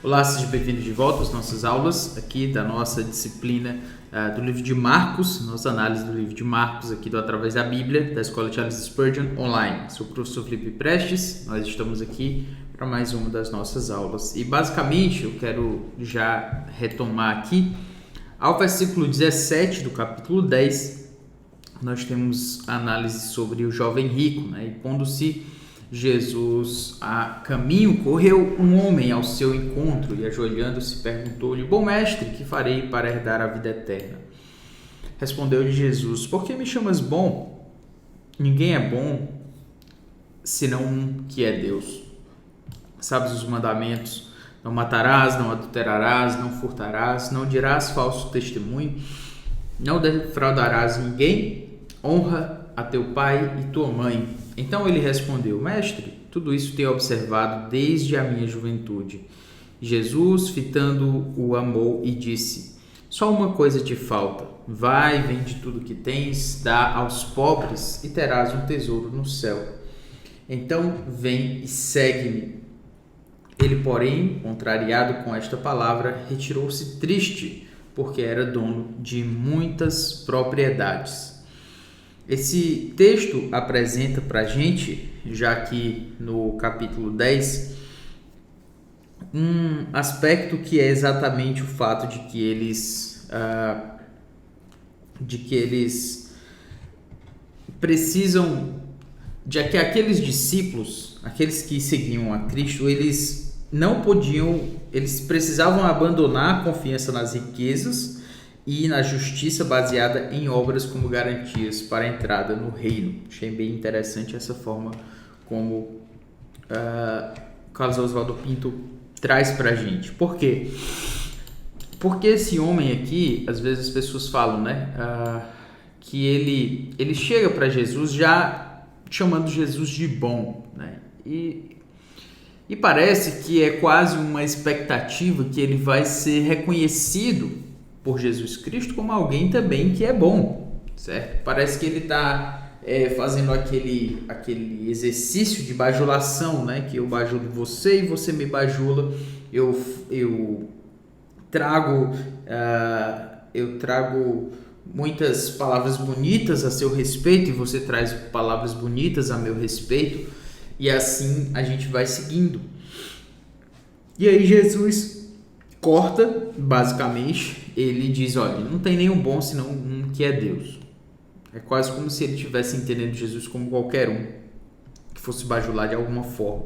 Olá, sejam bem-vindos de volta às nossas aulas aqui da nossa disciplina do livro de Marcos, nossa análise do livro de Marcos aqui do Através da Bíblia, da Escola Charles Spurgeon online. Sou o professor Felipe Prestes, nós estamos aqui para mais uma das nossas aulas. E basicamente eu quero já retomar aqui ao versículo 17 do capítulo 10, nós temos a análise sobre o jovem rico, né? E pondo-se Jesus a caminho, correu um homem ao seu encontro e, ajoelhando-se, perguntou-lhe: Bom mestre, que farei para herdar a vida eterna? Respondeu-lhe Jesus: Por que me chamas bom? Ninguém é bom, senão um que é Deus. Sabes os mandamentos: não matarás, não adulterarás, não furtarás, não dirás falso testemunho, não defraudarás ninguém, honra a teu pai e tua mãe. Então ele respondeu: Mestre, tudo isso tenho observado desde a minha juventude. Jesus, fitando-o, amou e disse: Só uma coisa te falta. Vai, vende tudo que tens, dá aos pobres e terás um tesouro no céu. Então vem e segue-me. Ele, porém, contrariado com esta palavra, retirou-se triste, porque era dono de muitas propriedades. Esse texto apresenta para a gente, já aqui no capítulo 10, um aspecto que é exatamente o fato de que eles precisam, de que aqueles discípulos, aqueles que seguiam a Cristo, eles precisavam abandonar a confiança nas riquezas e na justiça baseada em obras como garantias para a entrada no reino. Achei bem interessante essa forma como Carlos Oswaldo Pinto traz para a gente. Por quê? Porque esse homem aqui, às vezes as pessoas falam, né, que ele chega para Jesus já chamando Jesus de bom, né? E parece que é quase uma expectativa que ele vai ser reconhecido por Jesus Cristo como alguém também que é bom, certo? Parece que ele está fazendo aquele exercício de bajulação, né? Que eu bajulo você e você me bajula, eu trago muitas palavras bonitas a seu respeito e você traz palavras bonitas a meu respeito, e assim a gente vai seguindo. E aí Jesus corta, basicamente, ele diz: olha, não tem nenhum bom senão um que é Deus. É quase como se ele estivesse entendendo Jesus como qualquer um que fosse bajular de alguma forma.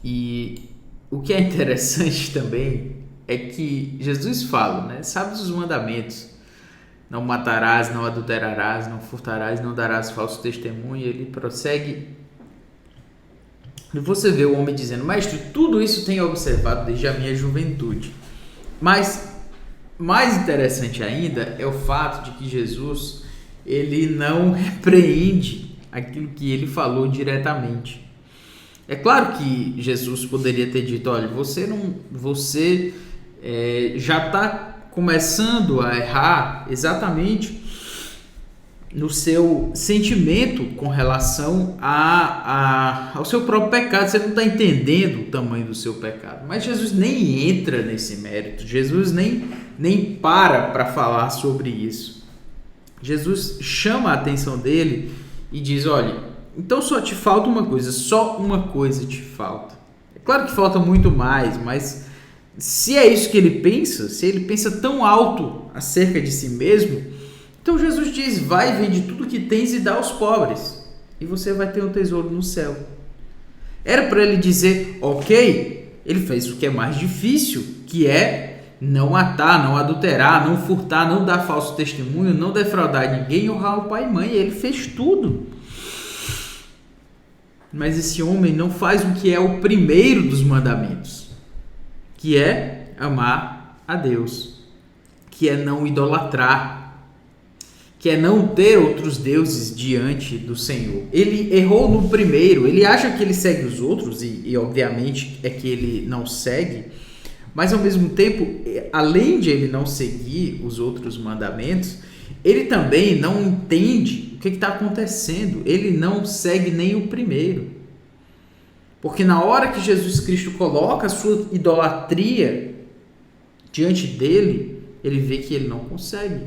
E o que é interessante também é que Jesus fala, né? Sabes os mandamentos: não matarás, não adulterarás, não furtarás, não darás falso testemunho. Ele prossegue. E você vê o homem dizendo: Mestre, tudo isso tenho observado desde a minha juventude. Mas mais interessante ainda é o fato de que Jesus, ele não repreende aquilo que ele falou diretamente. É claro que Jesus poderia ter dito: olha, você já está começando a errar exatamente no seu sentimento com relação ao seu próprio pecado. Você não está entendendo o tamanho do seu pecado. Mas Jesus nem entra nesse mérito. Jesus nem para falar sobre isso. Jesus chama a atenção dele e diz: olha, então só te falta uma coisa, só uma coisa te falta. É claro que falta muito mais, mas se é isso que ele pensa, se ele pensa tão alto acerca de si mesmo, então Jesus diz: vai, vende tudo que tens e dá aos pobres, e você vai ter um tesouro no céu. Era para ele dizer: ok, ele fez o que é mais difícil, que é não matar, não adulterar, não furtar, não dar falso testemunho, não defraudar ninguém, honrar o pai e mãe. Ele fez tudo. Mas esse homem não faz o que é o primeiro dos mandamentos, que é amar a Deus, que é não idolatrar, que é não ter outros deuses diante do Senhor. Ele errou no primeiro. Ele acha que ele segue os outros, e obviamente é que ele não segue, mas ao mesmo tempo, além de ele não seguir os outros mandamentos, ele também não entende o que está acontecendo. Ele não segue nem o primeiro. Porque na hora que Jesus Cristo coloca a sua idolatria diante dele, ele vê que ele não consegue.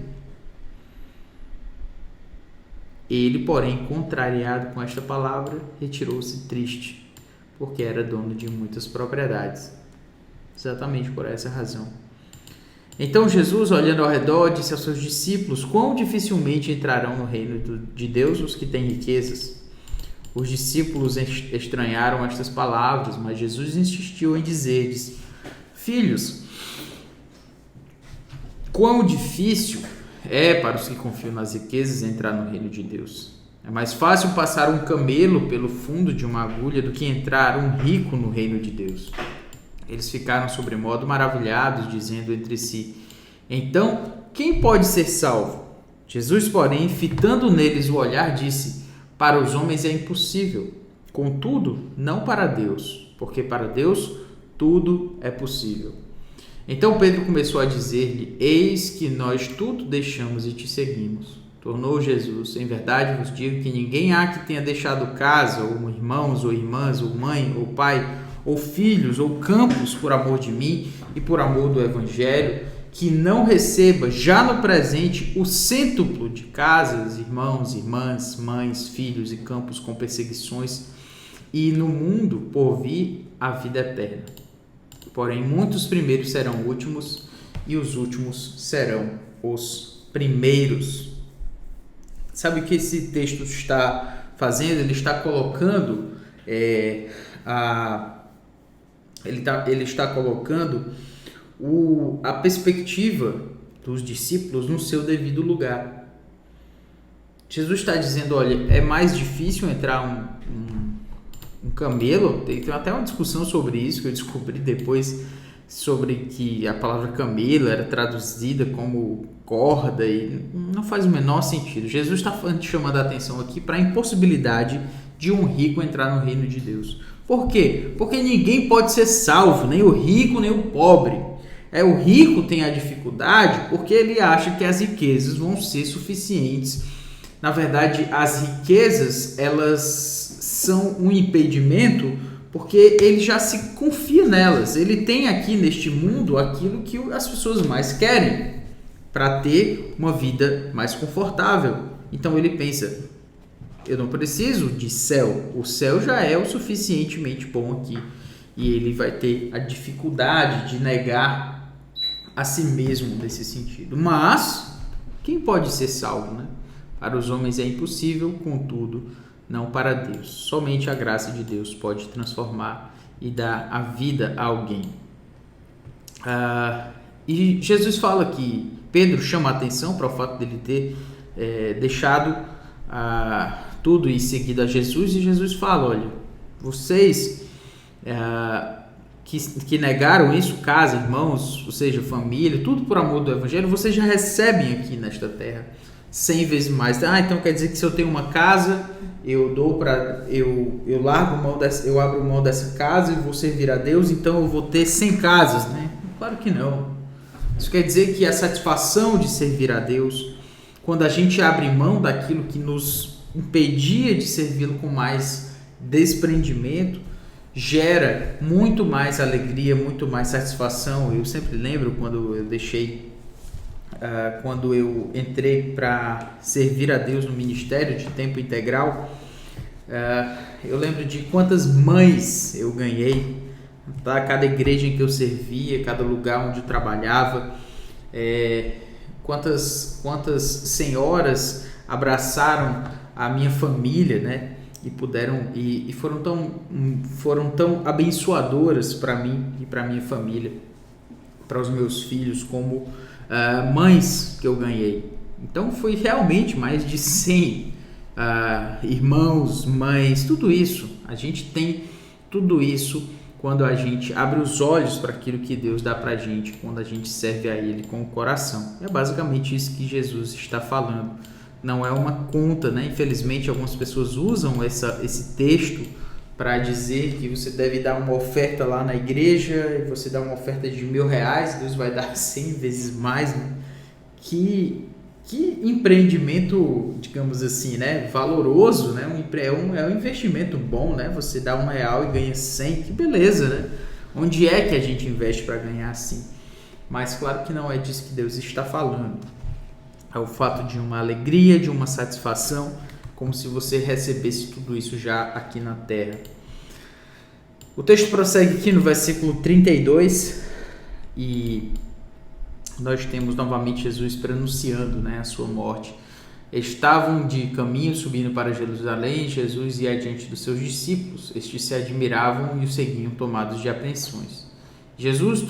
Ele, porém, contrariado com esta palavra, retirou-se triste, porque era dono de muitas propriedades. Exatamente por essa razão. Então Jesus, olhando ao redor, disse aos seus discípulos: quão dificilmente entrarão no reino de Deus os que têm riquezas. Os discípulos estranharam estas palavras, mas Jesus insistiu em dizer-lhes: filhos, quão difícil é para os que confiam nas riquezas entrar no reino de Deus. É mais fácil passar um camelo pelo fundo de uma agulha do que entrar um rico no reino de Deus. Eles ficaram sobremodo maravilhados, dizendo entre si: então, quem pode ser salvo? Jesus, porém, fitando neles o olhar, disse: para os homens é impossível, contudo, não para Deus, porque para Deus tudo é possível. Então Pedro começou a dizer-lhe: eis que nós tudo deixamos e te seguimos. Tornou Jesus: em verdade vos digo que ninguém há que tenha deixado casa, ou irmãos, ou irmãs, ou mãe, ou pai, ou filhos, ou campos, por amor de mim e por amor do Evangelho, que não receba já no presente o cêntuplo de casas, irmãos, irmãs, mães, filhos e campos com perseguições, e no mundo por vir a vida eterna. Porém, muitos primeiros serão últimos, e os últimos serão os primeiros. Sabe o que esse texto está fazendo? Ele está colocando ele está colocando a perspectiva dos discípulos no seu devido lugar. Jesus está dizendo: olha, é mais difícil entrar um camelo. Tem até uma discussão sobre isso que eu descobri depois, sobre que a palavra camelo era traduzida como corda, e não faz o menor sentido. Jesus está chamando a atenção aqui para a impossibilidade de um rico entrar no reino de Deus. Por quê? Porque ninguém pode ser salvo, nem o rico, nem o pobre. O rico tem a dificuldade porque ele acha que as riquezas vão ser suficientes. Na verdade, as riquezas, elas são um impedimento porque ele já se confia nelas. Ele tem aqui neste mundo aquilo que as pessoas mais querem para ter uma vida mais confortável. Então ele pensa: eu não preciso de céu, o céu já é o suficientemente bom aqui. E ele vai ter a dificuldade de negar a si mesmo nesse sentido. Mas quem pode ser salvo, né? Para os homens é impossível, contudo, não para Deus. Somente a graça de Deus pode transformar e dar a vida a alguém. E Jesus fala que Pedro chama a atenção para o fato dele ter deixado tudo e seguido a Jesus, e Jesus fala: olha, vocês que negaram isso, casa, irmãos, ou seja, família, tudo por amor do Evangelho, vocês já recebem aqui nesta terra 100 vezes mais. Então quer dizer que se eu tenho uma casa, eu abro mão dessa casa e vou servir a Deus, então eu vou ter 100 casas, né? Claro que não. Isso quer dizer que a satisfação de servir a Deus, quando a gente abre mão daquilo que nos impedia de servi-lo com mais desprendimento, gera muito mais alegria, muito mais satisfação. Eu sempre lembro quando eu entrei para servir a Deus no ministério de tempo integral, eu lembro de quantas mães eu ganhei, tá? Cada igreja em que eu servia, cada lugar onde eu trabalhava, quantas senhoras abraçaram a minha família, né? E puderam e foram tão abençoadoras para mim e para minha família, para os meus filhos, como mães que eu ganhei. Então foi realmente mais de 100 irmãos, mães, tudo isso. A gente tem tudo isso quando a gente abre os olhos para aquilo que Deus dá para a gente, quando a gente serve a Ele com o coração. É basicamente isso que Jesus está falando. Não é uma conta, né? Infelizmente, algumas pessoas usam esse texto para dizer que você deve dar uma oferta lá na igreja, e você dá uma oferta de R$1.000, Deus vai dar 100 vezes mais, né? Que Que empreendimento, digamos assim, né, valoroso, né? É um investimento bom, né? Você dá R$ 1 e ganha 100, que beleza, né? Onde é que a gente investe para ganhar assim? Mas claro que não é disso que Deus está falando. É o fato de uma alegria, de uma satisfação, como se você recebesse tudo isso já aqui na terra. O texto prossegue aqui no versículo 32 e nós temos novamente Jesus pronunciando, né, a sua morte. Estavam de caminho subindo para Jerusalém, Jesus ia adiante dos seus discípulos. Estes se admiravam e o seguiam tomados de apreensões. Jesus,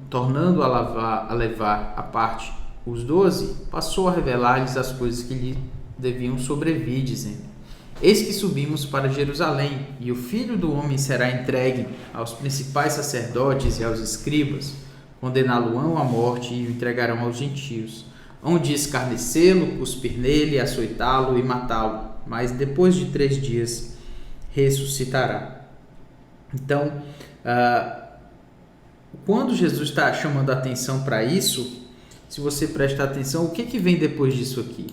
tornando a levar à parte os 12, passou a revelar-lhes as coisas que lhe deviam sobrevir, dizendo: Eis que subimos para Jerusalém, e o Filho do Homem será entregue aos principais sacerdotes e aos escribas, condená-lo-ão à morte e o entregarão aos gentios. Hão de escarnecê-lo, cuspir nele, açoitá-lo e matá-lo, mas depois de 3 dias ressuscitará. Então, quando Jesus está chamando a atenção para isso, se você prestar atenção, o que vem depois disso aqui?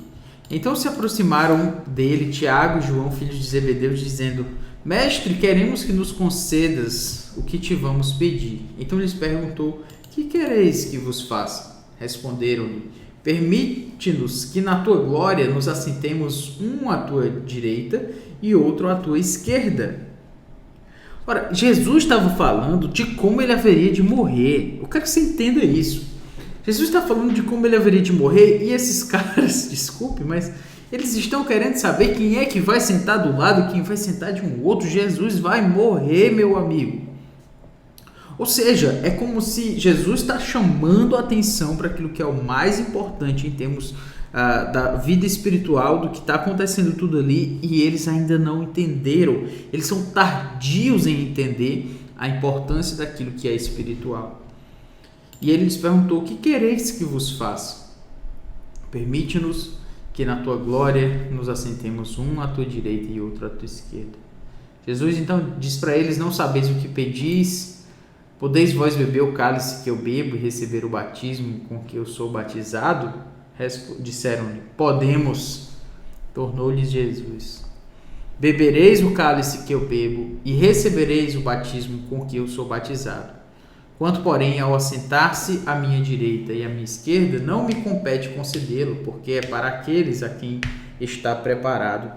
Então se aproximaram dele Tiago e João, filhos de Zebedeu, dizendo: Mestre, queremos que nos concedas o que te vamos pedir. Então lhes perguntou: Que quereis que vos faça? Responderam-lhe: Permite-nos que na tua glória nos assentemos um à tua direita e outro à tua esquerda. Ora, Jesus estava falando de como ele haveria de morrer. Eu quero que você entenda isso. Jesus está falando de como ele haveria de morrer e esses caras, desculpe, mas eles estão querendo saber quem é que vai sentar do lado e quem vai sentar de um outro. Jesus vai morrer, meu amigo. Ou seja, é como se Jesus está chamando a atenção para aquilo que é o mais importante em termos da vida espiritual, do que está acontecendo tudo ali, e eles ainda não entenderam. Eles são tardios em entender a importância daquilo que é espiritual. E ele lhes perguntou: O que quereis que vos faça? Permite-nos que na tua glória nos assentemos um à tua direita e outro à tua esquerda. Jesus então diz para eles: Não sabeis o que pedis? Podeis vós beber o cálice que eu bebo e receber o batismo com que eu sou batizado? Disseram-lhe: Podemos. Tornou-lhes Jesus: Bebereis o cálice que eu bebo e recebereis o batismo com que eu sou batizado. Quanto, porém, ao assentar-se à minha direita e à minha esquerda, não me compete concedê-lo, porque é para aqueles a quem está preparado.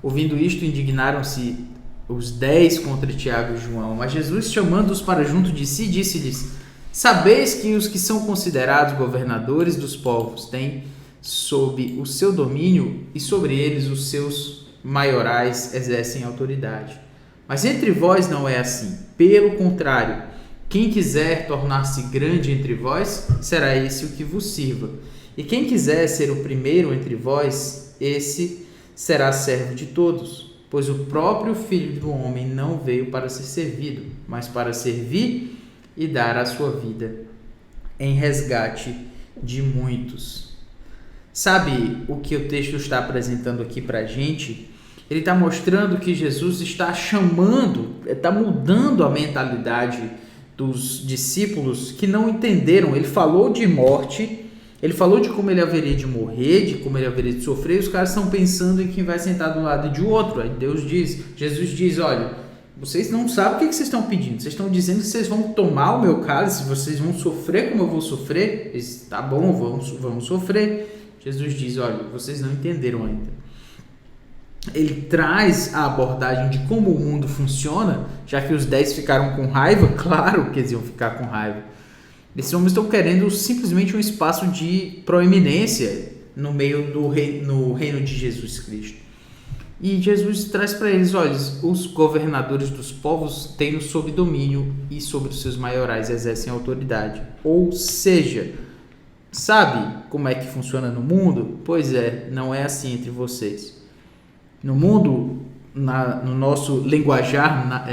Ouvindo isto, indignaram-se os 10 contra Tiago e João. Mas Jesus, chamando-os para junto de si, disse-lhes: Sabeis que os que são considerados governadores dos povos têm sob o seu domínio e sobre eles os seus maiorais exercem autoridade. Mas entre vós não é assim. Pelo contrário, quem quiser tornar-se grande entre vós, será esse o que vos sirva. E quem quiser ser o primeiro entre vós, esse será servo de todos. Pois o próprio Filho do Homem não veio para ser servido, mas para servir e dar a sua vida em resgate de muitos. Sabe o que o texto está apresentando aqui para a gente? Ele está mostrando que Jesus está está mudando a mentalidade dos discípulos que não entenderam. Ele falou de morte, ele falou de como ele haveria de morrer, de como ele haveria de sofrer, e os caras estão pensando em quem vai sentar do lado de outro. Aí Jesus diz: olha, vocês não sabem o que vocês estão pedindo, vocês estão dizendo que vocês vão tomar o meu cálice, vocês vão sofrer como eu vou sofrer. Eles: tá bom, vamos sofrer. Jesus diz: olha, vocês não entenderam ainda. Ele traz a abordagem de como o mundo funciona, já que os 10 ficaram com raiva. Claro que eles iam ficar com raiva. Esses homens estão querendo simplesmente um espaço de proeminência no reino de Jesus Cristo. E Jesus traz para eles: olha, os governadores dos povos têm sob domínio e sobre os seus maiorais exercem autoridade. Ou seja, sabe como é que funciona no mundo? Pois é, não é assim entre vocês. No mundo, no nosso linguajar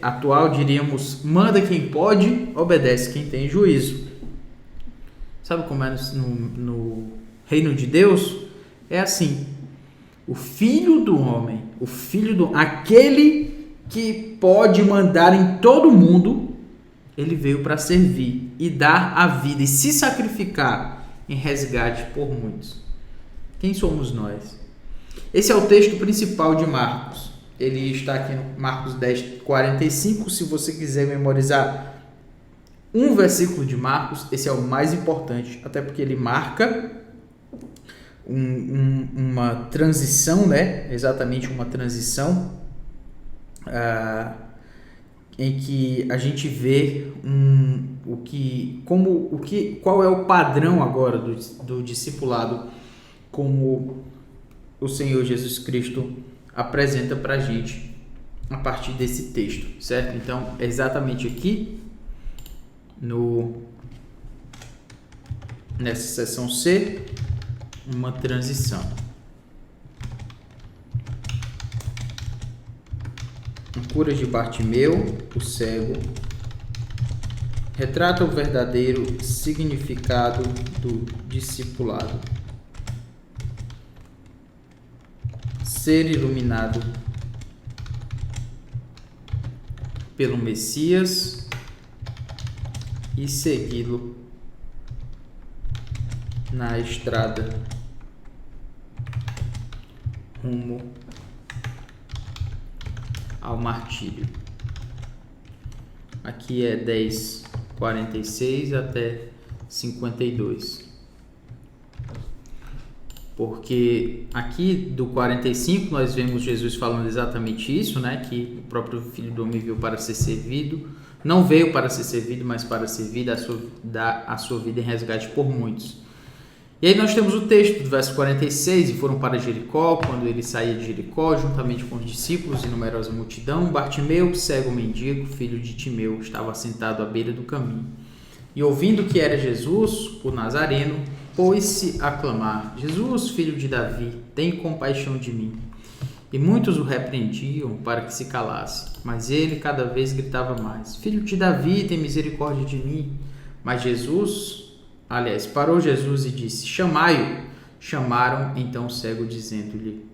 atual, diríamos: manda quem pode, obedece quem tem juízo. Sabe como é no reino de Deus? É assim: o Filho do Homem, aquele que pode mandar em todo mundo, ele veio para servir e dar a vida e se sacrificar em resgate por muitos. Quem somos nós? Esse é o texto principal de Marcos. Ele está aqui no Marcos 10:45. Se você quiser memorizar um versículo de Marcos, esse é o mais importante, até porque ele marca uma transição, né? Exatamente uma transição em que a gente vê qual é o padrão agora do discipulado, como o Senhor Jesus Cristo apresenta para a gente a partir desse texto, certo? Então, é exatamente aqui nessa seção C, uma transição. A cura de Bartimeu, o cego, retrata o verdadeiro significado do discipulado. Ser iluminado pelo Messias e segui-lo na estrada rumo ao martírio. Aqui é 10:46 até 52. Porque aqui do 45 nós vemos Jesus falando exatamente isso, né? Que o próprio Filho do Homem veio para ser servido. Não veio para ser servido, mas para servir, dar a sua vida em resgate por muitos. E aí nós temos o texto do verso 46, e foram para Jericó. Quando ele saía de Jericó, juntamente com os discípulos e numerosa multidão, Bartimeu, cego mendigo, filho de Timeu, estava sentado à beira do caminho. E ouvindo que era Jesus, o Nazareno, pôs-se a clamar: Jesus, filho de Davi, tem compaixão de mim. E muitos o repreendiam para que se calasse, mas ele cada vez gritava mais: Filho de Davi, tem misericórdia de mim. Mas parou Jesus e disse: Chamai-o. Chamaram então o cego, dizendo-lhe: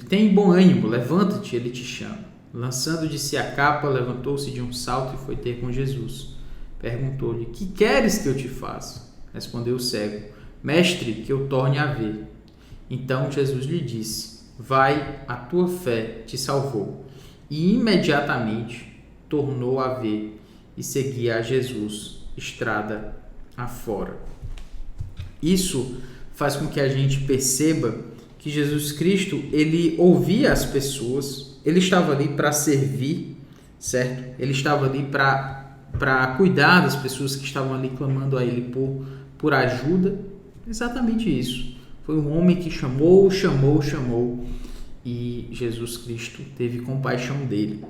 Tem bom ânimo, levanta-te, ele te chama. Lançando de si a capa, levantou-se de um salto e foi ter com Jesus. Perguntou-lhe: Que queres que eu te faça? Respondeu o cego: Mestre, que eu torne a ver. Então Jesus lhe disse: Vai, a tua fé te salvou. E imediatamente tornou a ver e seguia a Jesus estrada afora. Isso faz com que a gente perceba que Jesus Cristo, ele ouvia as pessoas, ele estava ali para servir, certo? Ele estava ali para cuidar das pessoas que estavam ali clamando a ele por ajuda. Exatamente isso. Foi um homem que chamou, e Jesus Cristo teve compaixão dele.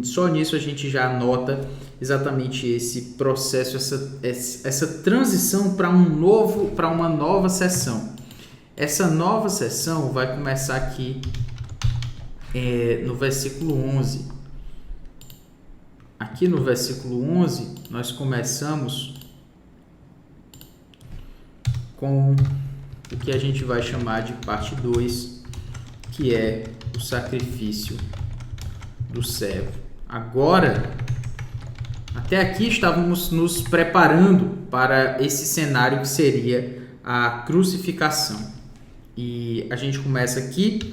Só nisso a gente já nota exatamente esse processo, essa transição para uma nova sessão. Essa nova sessão vai começar aqui no versículo 11. Aqui no versículo 11, nós começamos com o que a gente vai chamar de parte 2, que é o sacrifício do servo. Agora, até aqui estávamos nos preparando para esse cenário que seria a crucificação. E a gente começa aqui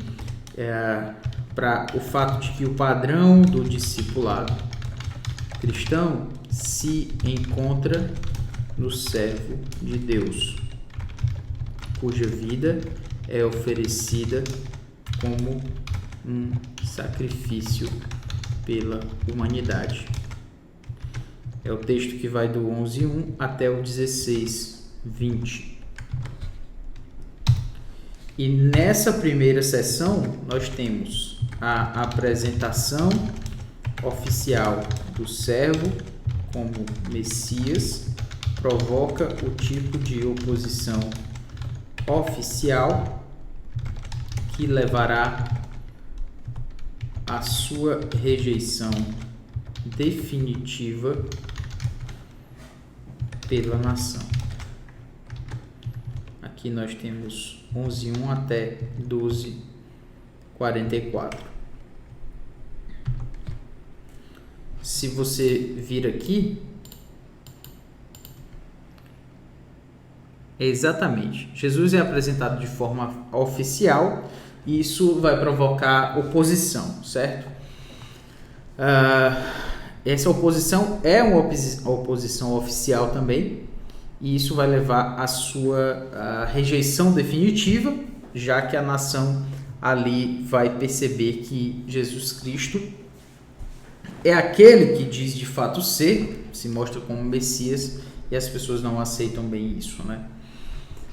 para o fato de que o padrão do discipulado cristão se encontra no servo de Deus, cuja vida é oferecida como um sacrifício pela humanidade. É o texto que vai do 11:1 até o 16:20. E nessa primeira sessão nós temos a apresentação oficial do servo como Messias, provoca o tipo de oposição oficial que levará à sua rejeição definitiva pela nação. Aqui nós temos 11:1 até 12:44. Se você vir aqui, Exatamente. Jesus é apresentado de forma oficial e isso vai provocar oposição, certo? Essa oposição é uma oposição oficial também, e isso vai levar à sua rejeição definitiva, já que a nação ali vai perceber que Jesus Cristo é aquele que diz de fato ser, se mostra como Messias, e as pessoas não aceitam bem isso, né?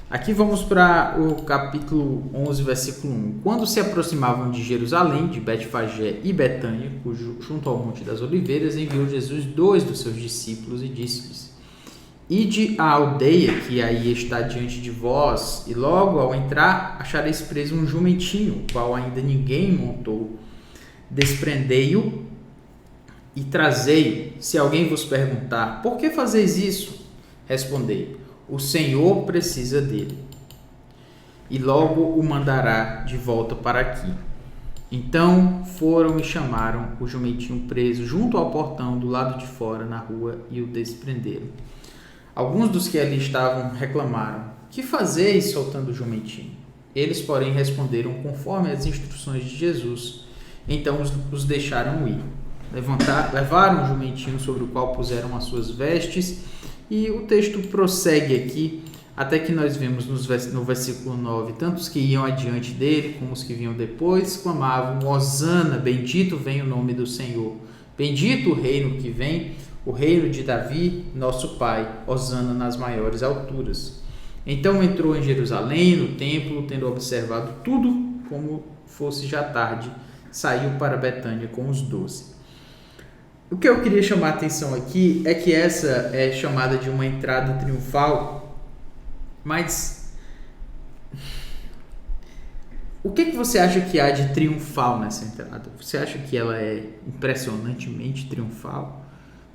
Aqui vamos para o capítulo 11, versículo 1. Quando se aproximavam de Jerusalém, de Betfagé e Betânia, junto ao Monte das Oliveiras, enviou Jesus 2 dos seus discípulos e disse-lhes: Ide à aldeia que aí está diante de vós, e logo ao entrar achareis preso um jumentinho, o qual ainda ninguém montou. Desprendei-o e trazei-o. Se alguém vos perguntar: por que fazeis isso? Respondei: o Senhor precisa dele, e logo o mandará de volta para aqui. Então foram e chamaram o jumentinho preso junto ao portão do lado de fora na rua e o desprenderam. Alguns dos que ali estavam reclamaram: que fazeis soltando o jumentinho? Eles, porém, responderam conforme as instruções de Jesus. Então os deixaram ir. Levaram o jumentinho sobre o qual puseram as suas vestes. E o texto prossegue aqui, até que nós vemos no versículo 9, tanto os que iam adiante dele, como os que vinham depois, clamavam: Hosana, bendito vem o nome do Senhor. Bendito o reino que vem, o reino de Davi, nosso pai. Hosana nas maiores alturas. Então entrou em Jerusalém, no templo, tendo observado tudo como fosse já tarde, saiu para Betânia com os 12. O que eu queria chamar a atenção aqui é que essa é chamada de uma entrada triunfal, mas o que você acha que há de triunfal nessa entrada? Você acha que ela é impressionantemente triunfal?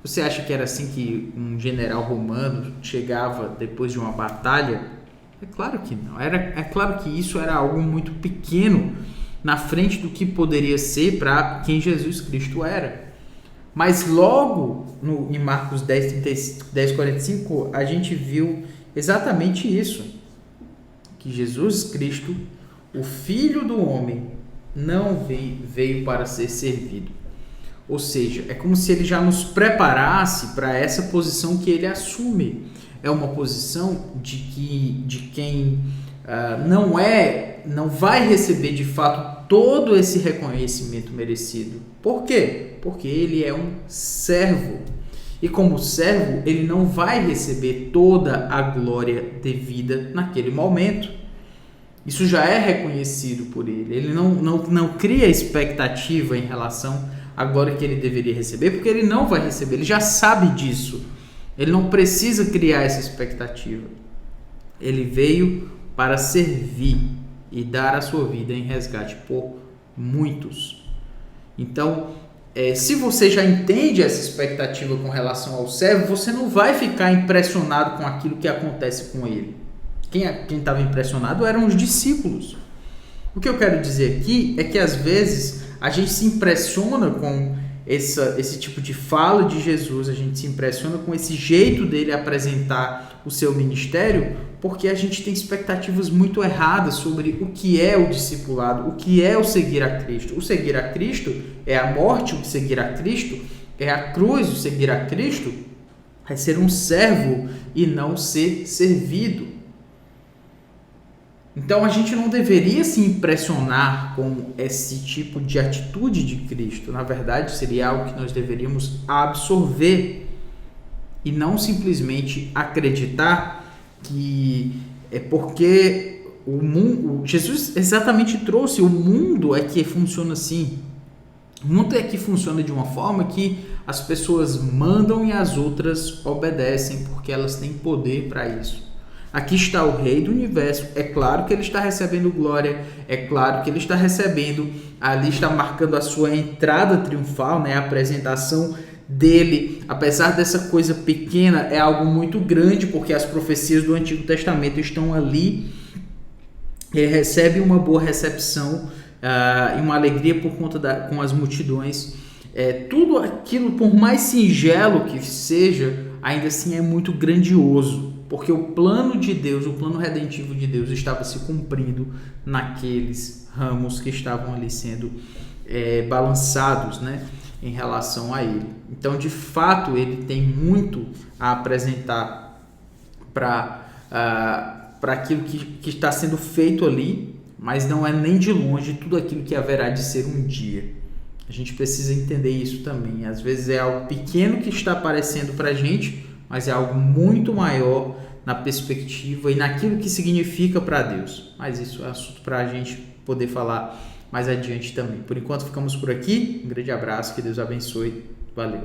Você acha que era assim que um general romano chegava depois de uma batalha? É claro que não. É claro que isso era algo muito pequeno na frente do que poderia ser para quem Jesus Cristo era. Mas logo em Marcos 10:45, a gente viu exatamente isso. Que Jesus Cristo, o Filho do Homem, não veio para ser servido. Ou seja, é como se ele já nos preparasse para essa posição que ele assume. É uma posição de quem não vai receber de fato todo esse reconhecimento merecido. Por quê? Porque ele é um servo. E como servo, ele não vai receber toda a glória devida naquele momento. Isso já é reconhecido por ele. Ele não cria expectativa em relação à glória que ele deveria receber, porque ele não vai receber. Ele já sabe disso. Ele não precisa criar essa expectativa. Ele veio para servir e dar a sua vida em resgate por muitos. Então, se você já entende essa expectativa com relação ao servo, você não vai ficar impressionado com aquilo que acontece com ele. Quem estava impressionado eram os discípulos. O que eu quero dizer aqui é que às vezes a gente se impressiona com esse tipo de fala de Jesus, a gente se impressiona com esse jeito dele apresentar o seu ministério, porque a gente tem expectativas muito erradas sobre o que é o discipulado, o que é o seguir a Cristo. O seguir a Cristo é a morte, o seguir a Cristo é a cruz, o seguir a Cristo é ser um servo e não ser servido. Então a gente não deveria se impressionar com esse tipo de atitude de Cristo. Na verdade, seria algo que nós deveríamos absorver e não simplesmente acreditar que é porque Jesus exatamente trouxe, o mundo é que funciona assim. O mundo é que funciona de uma forma que as pessoas mandam e as outras obedecem, porque elas têm poder para isso. Aqui está o Rei do Universo, é claro que ele está recebendo glória, é claro que ele está recebendo, ali está marcando a sua entrada triunfal, né? A apresentação dele, apesar dessa coisa pequena, é algo muito grande, porque as profecias do Antigo Testamento estão ali. Ele recebe uma boa recepção e uma alegria por conta com as multidões. Tudo aquilo, por mais singelo que seja, ainda assim é muito grandioso. porque o plano de Deus, o plano redentivo de Deus estava se cumprindo naqueles ramos que estavam ali sendo balançados, né, em relação a ele. Então, de fato, ele tem muito a apresentar para aquilo que está sendo feito ali, mas não é nem de longe tudo aquilo que haverá de ser um dia. A gente precisa entender isso também. Às vezes é algo pequeno que está aparecendo para a gente, mas é algo muito maior na perspectiva e naquilo que significa para Deus. Mas isso é assunto para a gente poder falar mais adiante também. Por enquanto ficamos por aqui. Um grande abraço, que Deus abençoe. Valeu!